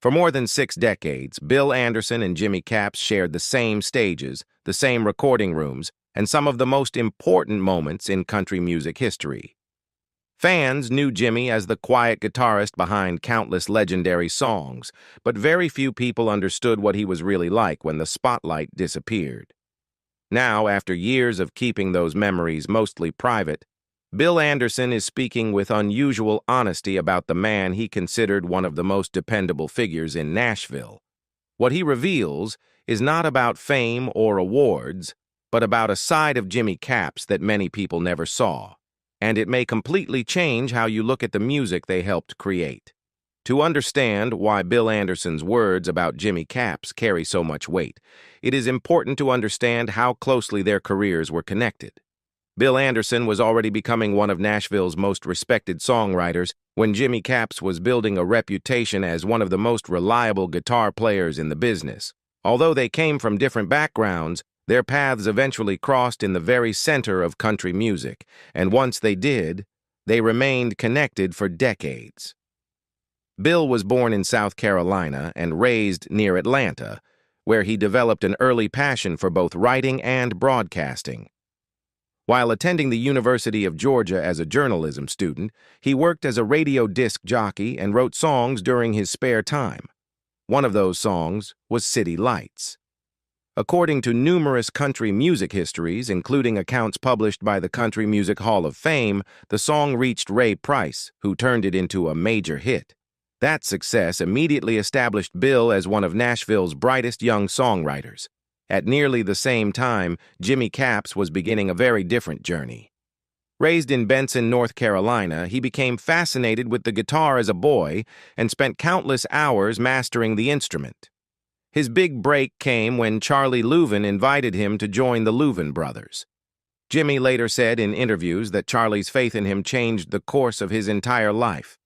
For more than 6 decades, Bill Anderson and Jimmy Capps shared the same stages, the same recording rooms, and some of the most important moments in country music history. Fans knew Jimmy as the quiet guitarist behind countless legendary songs, but very few people understood what he was really like when the spotlight disappeared. Now, after years of keeping those memories mostly private, Bill Anderson is speaking with unusual honesty about the man he considered one of the most dependable figures in Nashville. What he reveals is not about fame or awards, but about a side of Jimmy Capps that many people never saw, and it may completely change how you look at the music they helped create. To understand why Bill Anderson's words about Jimmy Capps carry so much weight, it is important to understand how closely their careers were connected. Bill Anderson was already becoming one of Nashville's most respected songwriters when Jimmy Capps was building a reputation as one of the most reliable guitar players in the business. Although they came from different backgrounds, their paths eventually crossed in the very center of country music, and once they did, they remained connected for decades. Bill was born in South Carolina and raised near Atlanta, where he developed an early passion for both writing and broadcasting. While attending the University of Georgia as a journalism student, he worked as a radio disc jockey and wrote songs during his spare time. One of those songs was City Lights. According to numerous country music histories, including accounts published by the Country Music Hall of Fame, the song reached Ray Price, who turned it into a major hit. That success immediately established Bill as one of Nashville's brightest young songwriters. At nearly the same time, Jimmy Capps was beginning a very different journey. Raised in Benson, North Carolina, he became fascinated with the guitar as a boy and spent countless hours mastering the instrument. His big break came when Charlie Louvin invited him to join the Louvin Brothers. Jimmy later said in interviews that Charlie's faith in him changed the course of his entire life.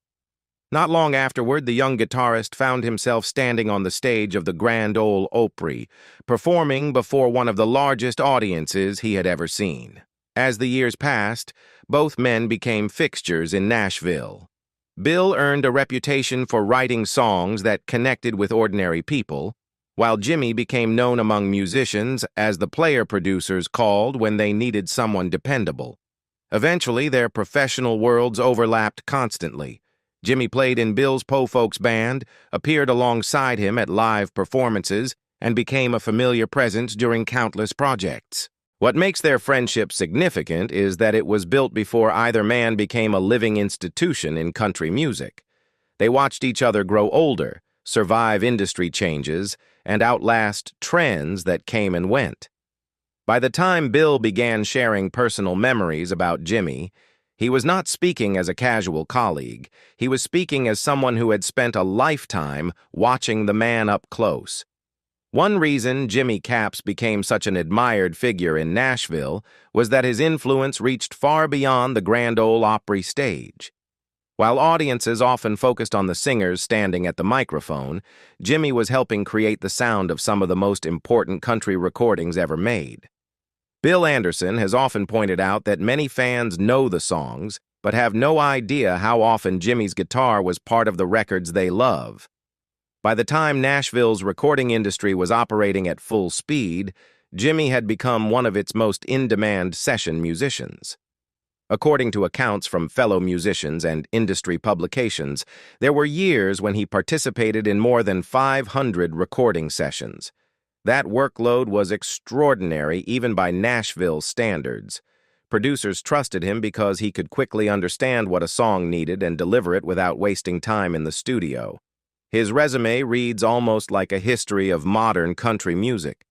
Not long afterward, the young guitarist found himself standing on the stage of the Grand Ole Opry, performing before one of the largest audiences he had ever seen. As the years passed, both men became fixtures in Nashville. Bill earned a reputation for writing songs that connected with ordinary people, while Jimmy became known among musicians as the player producers called when they needed someone dependable. Eventually, their professional worlds overlapped constantly. Jimmy played in Bill's Po Folks band, appeared alongside him at live performances, and became a familiar presence during countless projects. What makes their friendship significant is that it was built before either man became a living institution in country music. They watched each other grow older, survive industry changes, and outlast trends that came and went. By the time Bill began sharing personal memories about Jimmy, he was not speaking as a casual colleague. He was speaking as someone who had spent a lifetime watching the man up close. One reason Jimmy Capps became such an admired figure in Nashville was that his influence reached far beyond the Grand Ole Opry stage. While audiences often focused on the singers standing at the microphone, Jimmy was helping create the sound of some of the most important country recordings ever made. Bill Anderson has often pointed out that many fans know the songs, but have no idea how often Jimmy's guitar was part of the records they love. By the time Nashville's recording industry was operating at full speed, Jimmy had become one of its most in-demand session musicians. According to accounts from fellow musicians and industry publications, there were years when he participated in more than 500 recording sessions. That workload was extraordinary even by Nashville standards. Producers trusted him because he could quickly understand what a song needed and deliver it without wasting time in the studio. His resume reads almost like a history of modern country music.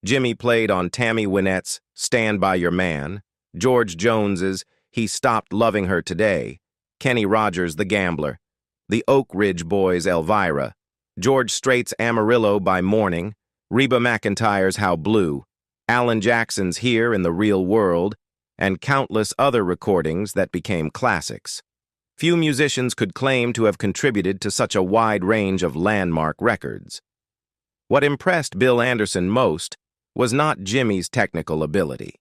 Jimmy played on Tammy Wynette's Stand By Your Man, George Jones's He Stopped Loving Her Today, Kenny Rogers' The Gambler, the Oak Ridge Boys' Elvira, George Strait's Amarillo by Morning, Reba McEntire's How Blue, Alan Jackson's Here in the Real World, and countless other recordings that became classics. Few musicians could claim to have contributed to such a wide range of landmark records. What impressed Bill Anderson most was not Jimmy's technical ability.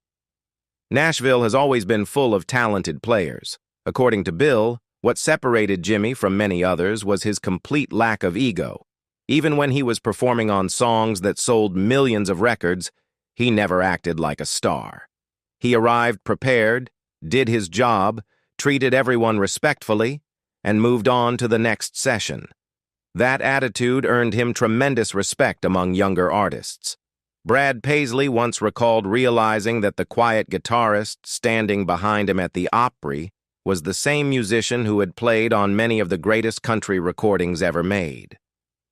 Nashville has always been full of talented players. According to Bill, what separated Jimmy from many others was his complete lack of ego. Even when he was performing on songs that sold millions of records, he never acted like a star. He arrived prepared, did his job, treated everyone respectfully, and moved on to the next session. That attitude earned him tremendous respect among younger artists. Brad Paisley once recalled realizing that the quiet guitarist standing behind him at the Opry was the same musician who had played on many of the greatest country recordings ever made.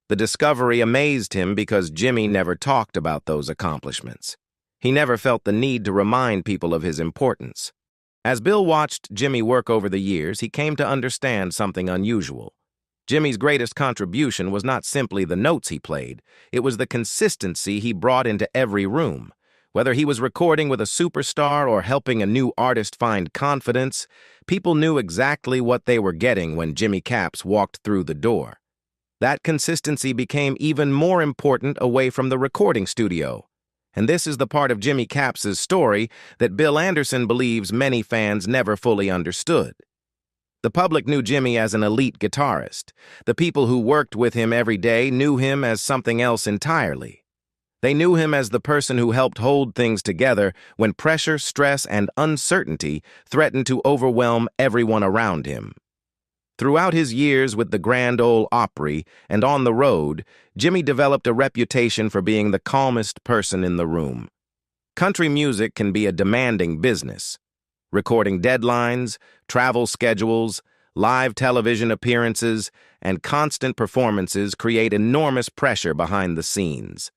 The discovery amazed him because Jimmy never talked about those accomplishments. He never felt the need to remind people of his importance. As Bill watched Jimmy work over the years, he came to understand something unusual. Jimmy's greatest contribution was not simply the notes he played, it was the consistency he brought into every room. Whether he was recording with a superstar or helping a new artist find confidence, people knew exactly what they were getting when Jimmy Capps walked through the door. That consistency became even more important away from the recording studio. And this is the part of Jimmy Capps's story that Bill Anderson believes many fans never fully understood. The public knew Jimmy as an elite guitarist. The people who worked with him every day knew him as something else entirely. They knew him as the person who helped hold things together when pressure, stress, and uncertainty threatened to overwhelm everyone around him. Throughout his years with the Grand Ole Opry and on the road, Jimmy developed a reputation for being the calmest person in the room. Country music can be a demanding business. Recording deadlines, travel schedules, live television appearances, and constant performances create enormous pressure behind the scenes.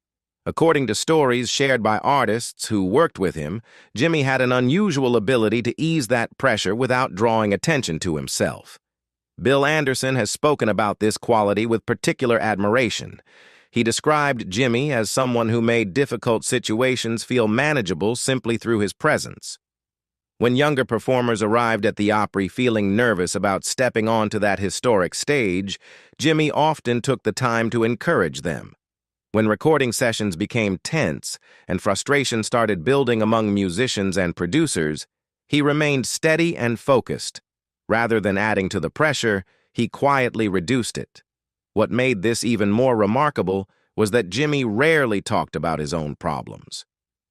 According to stories shared by artists who worked with him, Jimmy had an unusual ability to ease that pressure without drawing attention to himself. Bill Anderson has spoken about this quality with particular admiration. He described Jimmy as someone who made difficult situations feel manageable simply through his presence. When younger performers arrived at the Opry feeling nervous about stepping onto that historic stage, Jimmy often took the time to encourage them. When recording sessions became tense and frustration started building among musicians and producers, he remained steady and focused. Rather than adding to the pressure, he quietly reduced it. What made this even more remarkable was that Jimmy rarely talked about his own problems.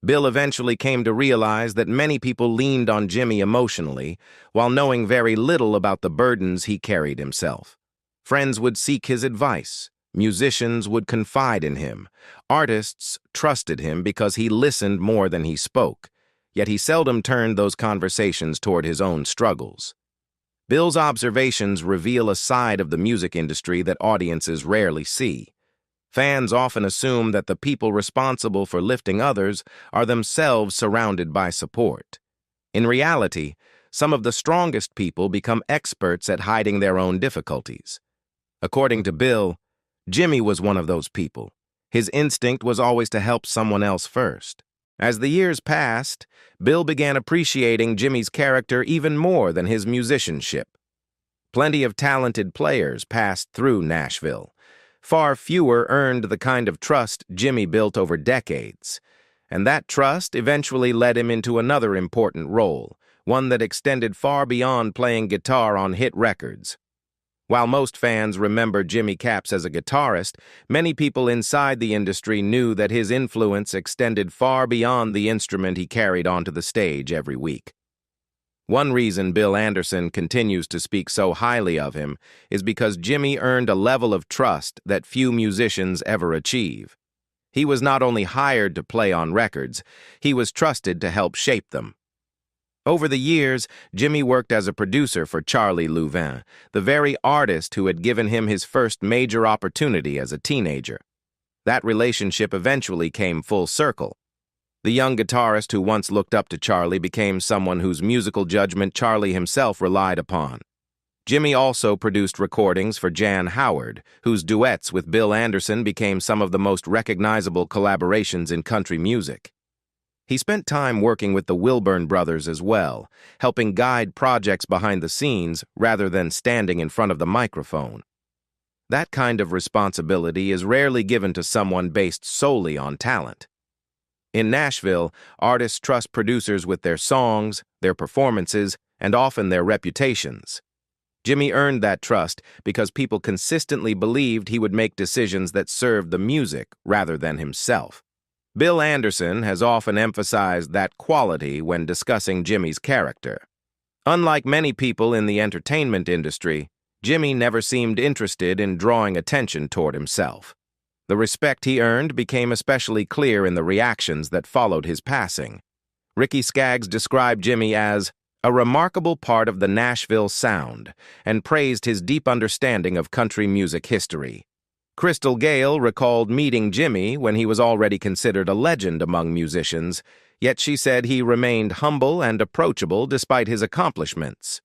Bill eventually came to realize that many people leaned on Jimmy emotionally, while knowing very little about the burdens he carried himself. Friends would seek his advice. Musicians would confide in him. Artists trusted him because he listened more than he spoke, yet he seldom turned those conversations toward his own struggles. Bill's observations reveal a side of the music industry that audiences rarely see. Fans often assume that the people responsible for lifting others are themselves surrounded by support. In reality, some of the strongest people become experts at hiding their own difficulties. According to Bill, Jimmy was one of those people. His instinct was always to help someone else first. As the years passed, Bill began appreciating Jimmy's character even more than his musicianship. Plenty of talented players passed through Nashville. Far fewer earned the kind of trust Jimmy built over decades, and that trust eventually led him into another important role, one that extended far beyond playing guitar on hit records. While most fans remember Jimmy Capps as a guitarist, many people inside the industry knew that his influence extended far beyond the instrument he carried onto the stage every week. One reason Bill Anderson continues to speak so highly of him is because Jimmy earned a level of trust that few musicians ever achieve. He was not only hired to play on records, he was trusted to help shape them. Over the years, Jimmy worked as a producer for Charlie Louvin, the very artist who had given him his first major opportunity as a teenager. That relationship eventually came full circle. The young guitarist who once looked up to Charlie became someone whose musical judgment Charlie himself relied upon. Jimmy also produced recordings for Jan Howard, whose duets with Bill Anderson became some of the most recognizable collaborations in country music. He spent time working with the Wilburn brothers as well, helping guide projects behind the scenes rather than standing in front of the microphone. That kind of responsibility is rarely given to someone based solely on talent. In Nashville, artists trust producers with their songs, their performances, and often their reputations. Jimmy earned that trust because people consistently believed he would make decisions that served the music rather than himself. Bill Anderson has often emphasized that quality when discussing Jimmy's character. Unlike many people in the entertainment industry, Jimmy never seemed interested in drawing attention toward himself. The respect he earned became especially clear in the reactions that followed his passing. Ricky Skaggs described Jimmy as a remarkable part of the Nashville sound and praised his deep understanding of country music history. Crystal Gayle recalled meeting Jimmy when he was already considered a legend among musicians, yet she said he remained humble and approachable despite his accomplishments.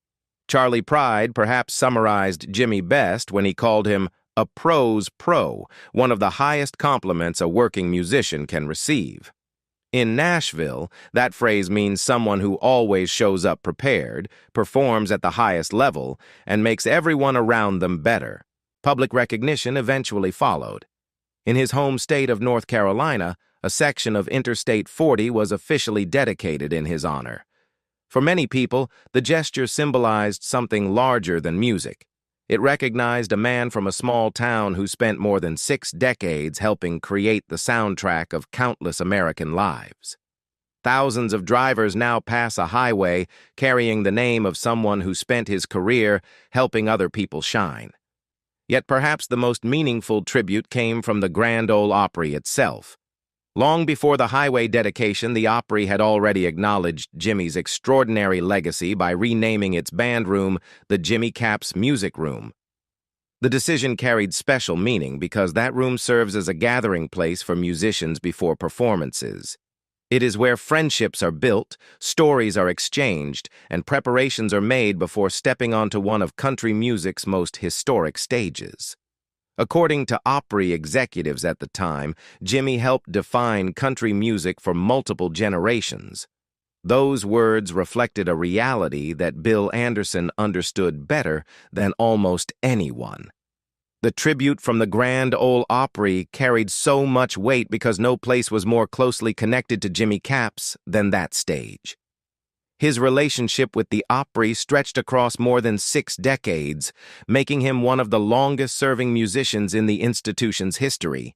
Charlie Pride perhaps summarized Jimmy best when he called him a pro's pro, one of the highest compliments a working musician can receive. In Nashville, that phrase means someone who always shows up prepared, performs at the highest level, and makes everyone around them better. Public recognition eventually followed. In his home state of North Carolina, a section of Interstate 40 was officially dedicated in his honor. For many people, the gesture symbolized something larger than music. It recognized a man from a small town who spent more than 6 decades helping create the soundtrack of countless American lives. Thousands of drivers now pass a highway carrying the name of someone who spent his career helping other people shine. Yet perhaps the most meaningful tribute came from the Grand Ole Opry itself. Long before the highway dedication, the Opry had already acknowledged Jimmy's extraordinary legacy by renaming its band room the Jimmy Capps Music Room. The decision carried special meaning because that room serves as a gathering place for musicians before performances. It is where friendships are built, stories are exchanged, and preparations are made before stepping onto one of country music's most historic stages. According to Opry executives at the time, Jimmy helped define country music for multiple generations. Those words reflected a reality that Bill Anderson understood better than almost anyone. The tribute from the Grand Ole Opry carried so much weight because no place was more closely connected to Jimmy Capps than that stage. His relationship with the Opry stretched across more than 6 decades, making him one of the longest-serving musicians in the institution's history.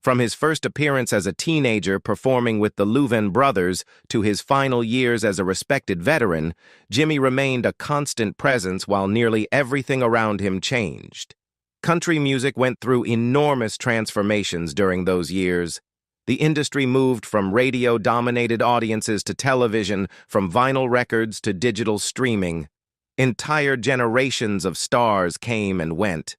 From his first appearance as a teenager performing with the Louvin Brothers to his final years as a respected veteran, Jimmy remained a constant presence while nearly everything around him changed. Country music went through enormous transformations during those years. The industry moved from radio-dominated audiences to television, from vinyl records to digital streaming. Entire generations of stars came and went.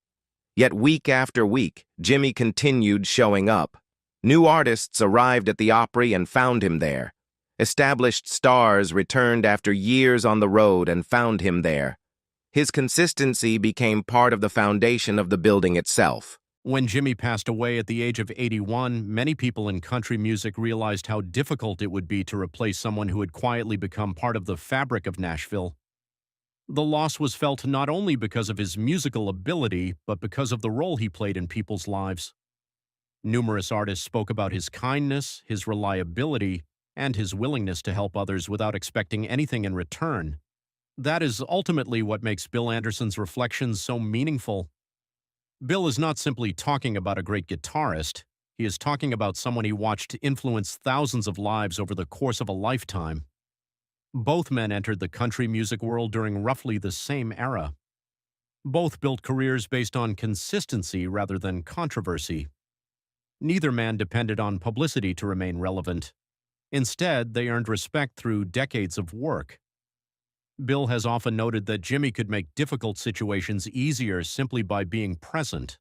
Yet week after week, Jimmy continued showing up. New artists arrived at the Opry and found him there. Established stars returned after years on the road and found him there. His consistency became part of the foundation of the building itself. When Jimmy passed away at the age of 81, many people in country music realized how difficult it would be to replace someone who had quietly become part of the fabric of Nashville. The loss was felt not only because of his musical ability, but because of the role he played in people's lives. Numerous artists spoke about his kindness, his reliability, and his willingness to help others without expecting anything in return. That is ultimately what makes Bill Anderson's reflections so meaningful. Bill is not simply talking about a great guitarist. He is talking about someone he watched influence thousands of lives over the course of a lifetime. Both men entered the country music world during roughly the same era. Both built careers based on consistency rather than controversy. Neither man depended on publicity to remain relevant. Instead, they earned respect through decades of work. Bill has often noted that Jimmy could make difficult situations easier simply by being present.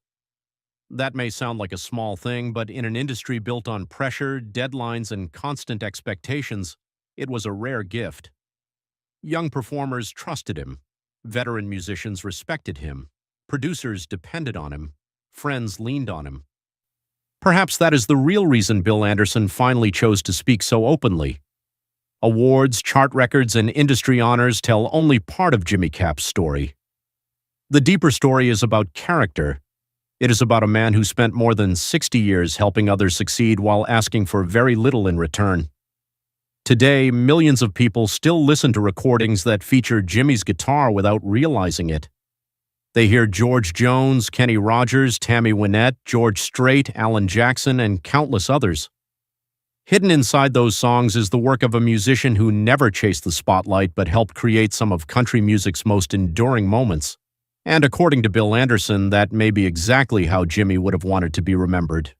That may sound like a small thing, but in an industry built on pressure, deadlines, and constant expectations, it was a rare gift. Young performers trusted him. Veteran musicians respected him. Producers depended on him. Friends leaned on him. Perhaps that is the real reason Bill Anderson finally chose to speak so openly. Awards, chart records, and industry honors tell only part of Jimmy Capps' story. The deeper story is about character. It is about a man who spent more than 60 years helping others succeed while asking for very little in return. Today, millions of people still listen to recordings that feature Jimmy's guitar without realizing it. They hear George Jones, Kenny Rogers, Tammy Wynette, George Strait, Alan Jackson, and countless others. Hidden inside those songs is the work of a musician who never chased the spotlight but helped create some of country music's most enduring moments. And according to Bill Anderson, that may be exactly how Jimmy would have wanted to be remembered.